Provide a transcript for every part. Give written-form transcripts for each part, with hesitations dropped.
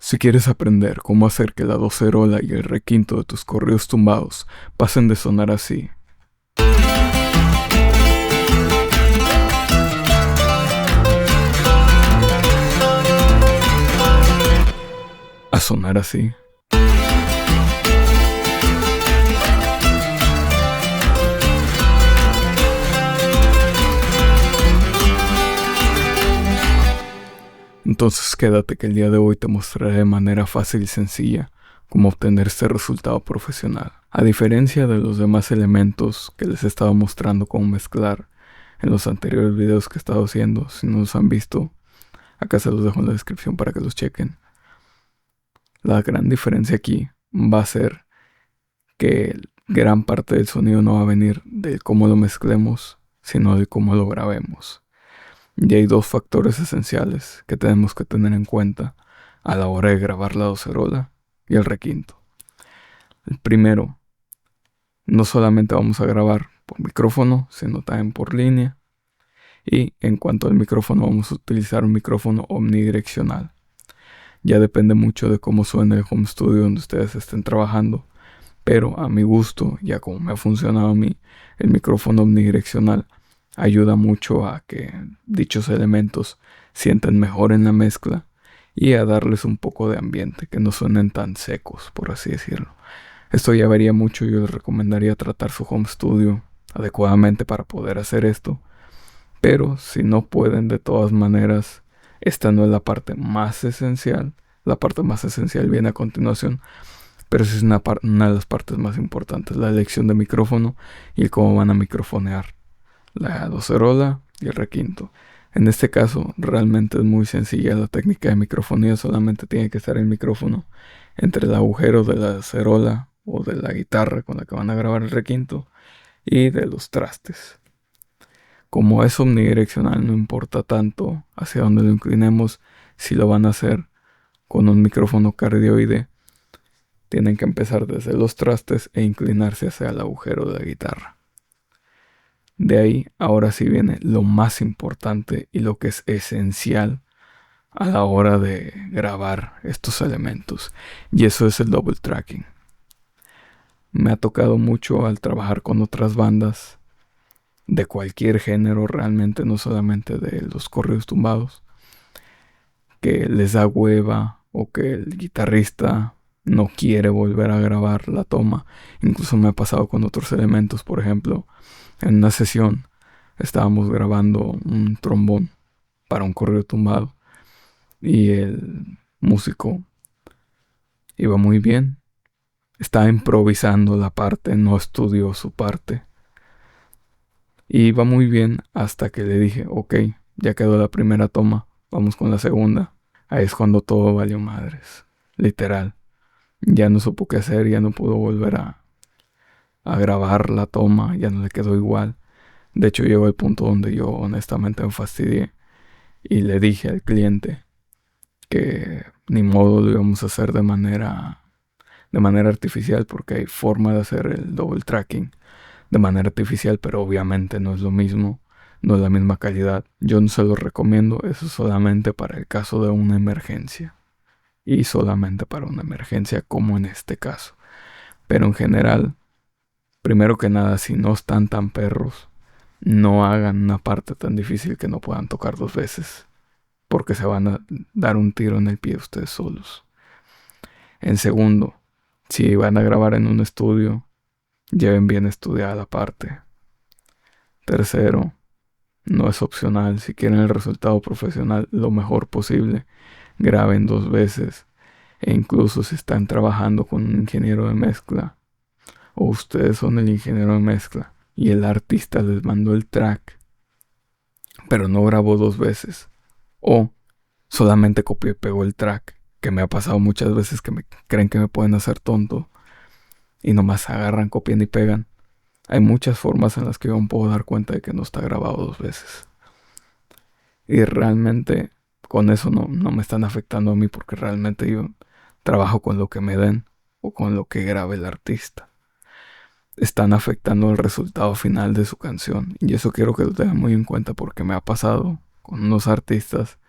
Si quieres aprender cómo hacer que la docerola y el requinto de tus corridos tumbados pasen de sonar así a sonar así, entonces quédate que el día de hoy te mostraré de manera fácil y sencilla cómo obtener este resultado profesional. A diferencia de los demás elementos que les he estado mostrando cómo mezclar en los anteriores videos que he estado haciendo, si no los han visto, acá se los dejo en la descripción para que los chequen. La gran diferencia aquí va a ser que gran parte del sonido no va a venir de cómo lo mezclemos, sino de cómo lo grabemos. Y hay dos factores esenciales que tenemos que tener en cuenta a la hora de grabar la docerola y el requinto. El primero, no solamente vamos a grabar por micrófono, sino también por línea. Y en cuanto al micrófono, vamos a utilizar un micrófono omnidireccional. Ya depende mucho de cómo suene el home studio donde ustedes estén trabajando. Pero a mi gusto, ya como me ha funcionado a mí, el micrófono omnidireccional ayuda mucho a que dichos elementos sientan mejor en la mezcla y a darles un poco de ambiente, que no suenen tan secos, por así decirlo. Esto ya varía mucho, yo les recomendaría tratar su home studio adecuadamente para poder hacer esto. Pero si no pueden, de todas maneras, esta no es la parte más esencial. La parte más esencial viene a continuación, pero sí es una de las partes más importantes, la elección de micrófono y el cómo van a microfonear la docerola y el requinto. En este caso, realmente es muy sencilla la técnica de microfonía, solamente tiene que estar el micrófono entre el agujero de la docerola o de la guitarra con la que van a grabar el requinto y de los trastes. Como es omnidireccional, no importa tanto hacia dónde lo inclinemos. Si lo van a hacer con un micrófono cardioide, tienen que empezar desde los trastes e inclinarse hacia el agujero de la guitarra. De ahí, ahora sí viene lo más importante y lo que es esencial a la hora de grabar estos elementos, y eso es el double tracking. Me ha tocado mucho al trabajar con otras bandas de cualquier género, realmente, no solamente de los corridos tumbados, que les da hueva o que el guitarrista no quiere volver a grabar la toma. Incluso me ha pasado con otros elementos. Por ejemplo, en una sesión estábamos grabando un trombón para un corrido tumbado y el músico iba muy bien, estaba improvisando la parte, no estudió su parte. Y iba muy bien hasta que le dije, ok, ya quedó la primera toma, vamos con la segunda. Ahí es cuando todo valió madres, literal. Ya no supo qué hacer, ya no pudo volver a grabar la toma, ya no le quedó igual. De hecho, llegó el punto donde yo honestamente me fastidié y le dije al cliente que ni modo lo íbamos a hacer de manera artificial, porque hay forma de hacer el double tracking de manera artificial, pero obviamente no es lo mismo, no es la misma calidad. Yo no se lo recomiendo, eso es solamente para el caso de una emergencia, y solamente para una emergencia como en este caso. Pero en general, primero que nada, si no están tan perros, no hagan una parte tan difícil que no puedan tocar dos veces, porque se van a dar un tiro en el pie ustedes solos. En segundo, si van a grabar en un estudio, lleven bien estudiada la parte. Tercero, no es opcional. Si quieren el resultado profesional lo mejor posible, graben dos veces. E incluso si están trabajando con un ingeniero de mezcla, o ustedes son el ingeniero de mezcla y el artista les mandó el track, pero no grabó dos veces, o solamente copió y pegó el track, que me ha pasado muchas veces que creen que me pueden hacer tonto y nomás agarran, copian y pegan. Hay muchas formas en las que yo me puedo dar cuenta de que no está grabado dos veces. Y realmente con eso no me están afectando a mí, porque realmente yo trabajo con lo que me den o con lo que grabe el artista. Están afectando el resultado final de su canción. Y eso quiero que lo tengan muy en cuenta, porque me ha pasado con unos artistas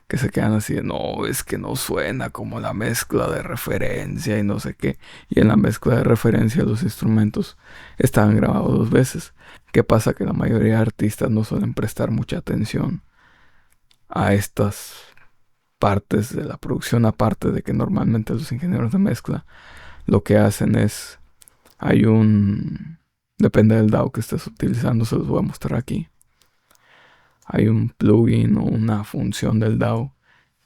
que se quedan así de, no, es que no suena como la mezcla de referencia y no sé qué. Y en la mezcla de referencia los instrumentos estaban grabados 2 veces. ¿Qué pasa? Que la mayoría de artistas no suelen prestar mucha atención a estas partes de la producción, aparte de que normalmente los ingenieros de mezcla lo que hacen es, hay un, depende del DAW que estés utilizando, se los voy a mostrar aquí. Hay un plugin o una función del DAW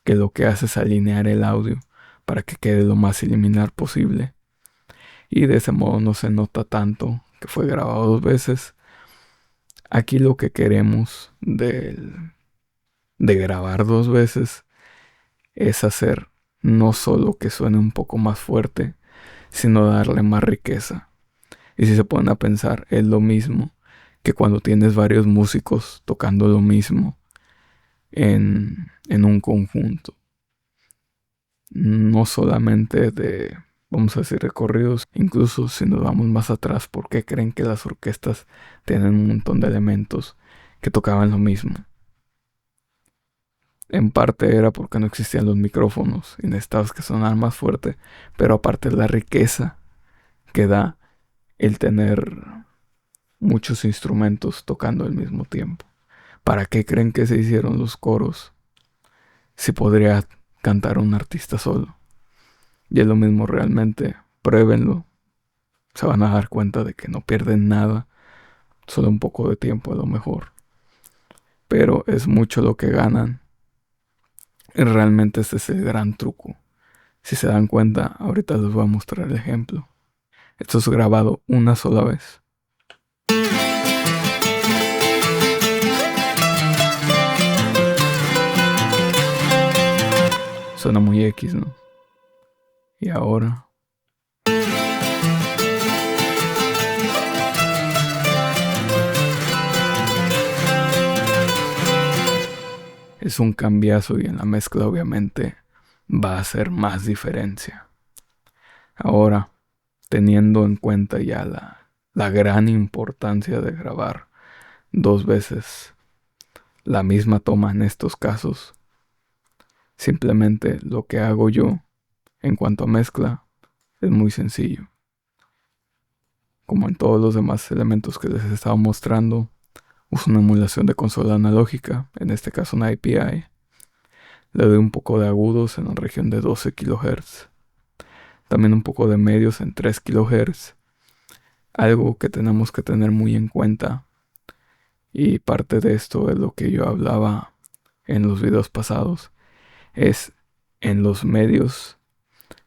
que lo que hace es alinear el audio para que quede lo más similar posible. Y de ese modo no se nota tanto que fue grabado 2 veces. Aquí lo que queremos de grabar 2 veces es hacer no solo que suene un poco más fuerte, sino darle más riqueza. Y si se ponen a pensar, es lo mismo que cuando tienes varios músicos tocando lo mismo en un conjunto. No solamente de, vamos a decir, recorridos, incluso si nos vamos más atrás, ¿por qué creen que las orquestas tienen un montón de elementos que tocaban lo mismo? En parte era porque no existían los micrófonos y necesitabas que sonaran más fuerte, pero aparte la riqueza que da el tener muchos instrumentos tocando al mismo tiempo. ¿Para qué creen que se hicieron los coros si podría cantar un artista solo? Y es lo mismo realmente, pruébenlo. Se van a dar cuenta de que no pierden nada, solo un poco de tiempo a lo mejor. Pero es mucho lo que ganan. Y realmente este es el gran truco. Si se dan cuenta, ahorita les voy a mostrar el ejemplo. Esto es grabado una sola vez. Suena muy X, ¿no? Y ahora es un cambiazo y en la mezcla obviamente va a hacer más diferencia. Ahora, teniendo en cuenta ya la gran importancia de grabar 2 veces la misma toma en estos casos, simplemente lo que hago yo en cuanto a mezcla es muy sencillo. Como en todos los demás elementos que les he estado mostrando, uso una emulación de consola analógica, en este caso una API. Le doy un poco de agudos en la región de 12 kHz. También un poco de medios en 3 kHz. Algo que tenemos que tener muy en cuenta. Y parte de esto es lo que yo hablaba en los videos pasados. Es en los medios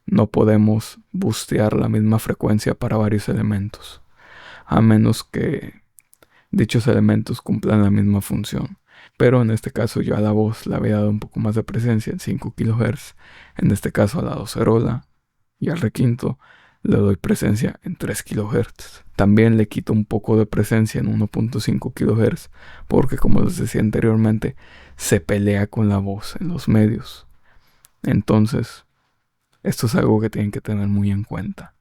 no podemos bustear la misma frecuencia para varios elementos. A menos que dichos elementos cumplan la misma función. Pero en este caso yo a la voz le había dado un poco más de presencia en 5 kHz. En este caso a la docerola y al requinto le doy presencia en 3 kHz. También le quito un poco de presencia en 1.5 kHz porque, como les decía anteriormente, se pelea con la voz en los medios. Entonces, esto es algo que tienen que tener muy en cuenta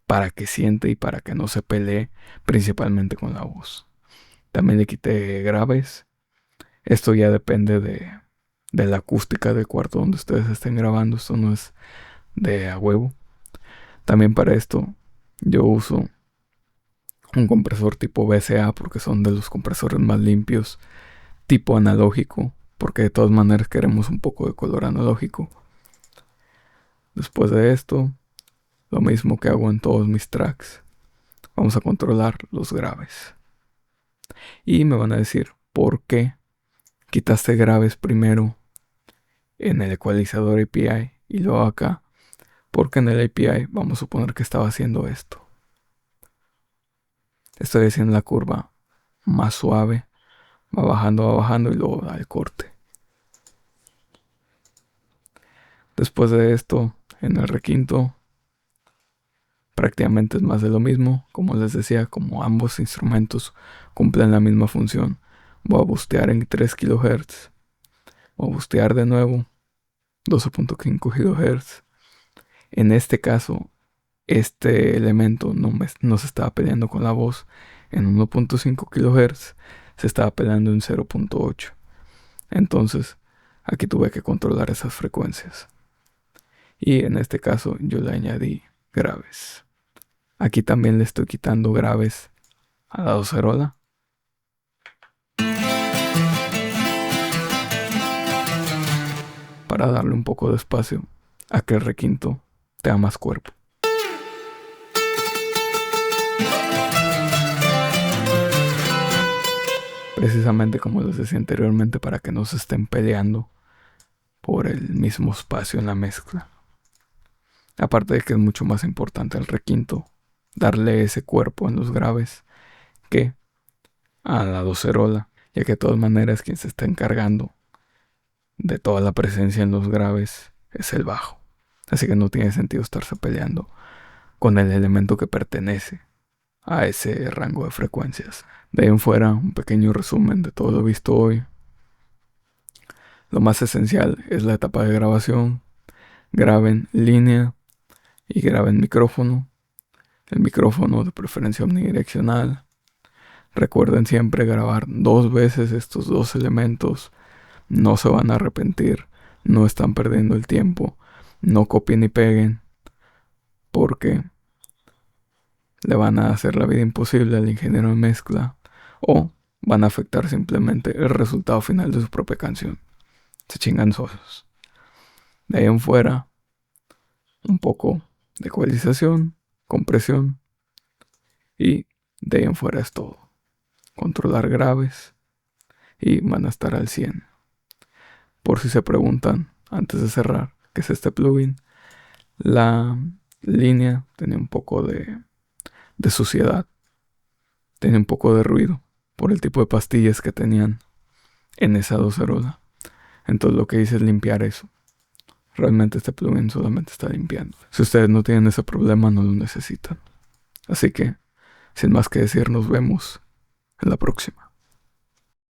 para que siente y para que no se pelee principalmente con la voz. También le quité graves. Esto ya depende de la acústica del cuarto donde ustedes estén grabando. Esto no es de a huevo. También para esto yo uso un compresor tipo VCA porque son de los compresores más limpios, tipo analógico, porque de todas maneras queremos un poco de color analógico. Después de esto, lo mismo que hago en todos mis tracks, vamos a controlar los graves. Y me van a decir, ¿por qué quitaste graves primero en el ecualizador API y luego acá? Porque en el API vamos a suponer que estaba haciendo esto. Estoy haciendo la curva más suave, va bajando y luego da el corte. Después de esto, en el requinto, prácticamente es más de lo mismo. Como les decía, como ambos instrumentos cumplen la misma función, voy a bustear en 3 kHz. Voy a bustear de nuevo 12.5 kHz. En este caso, este elemento no se estaba peleando con la voz en 1.5 kHz, se estaba peleando en 0.8. Entonces, aquí tuve que controlar esas frecuencias. Y en este caso yo le añadí graves. Aquí también le estoy quitando graves a la docerola. Para darle un poco de espacio a que el requinto tenga más cuerpo. Precisamente como les decía anteriormente, para que no se estén peleando por el mismo espacio en la mezcla. Aparte de que es mucho más importante al requinto darle ese cuerpo en los graves que a la docerola, ya que de todas maneras quien se está encargando de toda la presencia en los graves es el bajo. Así que no tiene sentido estarse peleando con el elemento que pertenece a ese rango de frecuencias. De ahí en fuera, un pequeño resumen de todo lo visto hoy. Lo más esencial es la etapa de grabación. Graben línea y graben micrófono. El micrófono de preferencia omnidireccional. Recuerden siempre grabar 2 veces estos 2 elementos. No se van a arrepentir. No están perdiendo el tiempo. No copien ni peguen. Porque le van a hacer la vida imposible al ingeniero de mezcla. O van a afectar simplemente el resultado final de su propia canción. Se chingan solos. De ahí en fuera, un poco de ecualización, compresión. Y de ahí en fuera es todo. Controlar graves y van a estar al 100. Por si se preguntan, antes de cerrar, ¿qué es este plugin? La línea tenía un poco de suciedad. Tenía un poco de ruido por el tipo de pastillas que tenían en esa docerola. Entonces lo que hice es limpiar eso. Realmente este plugin solamente está limpiando. Si ustedes no tienen ese problema, no lo necesitan. Así que, sin más que decir, nos vemos en la próxima.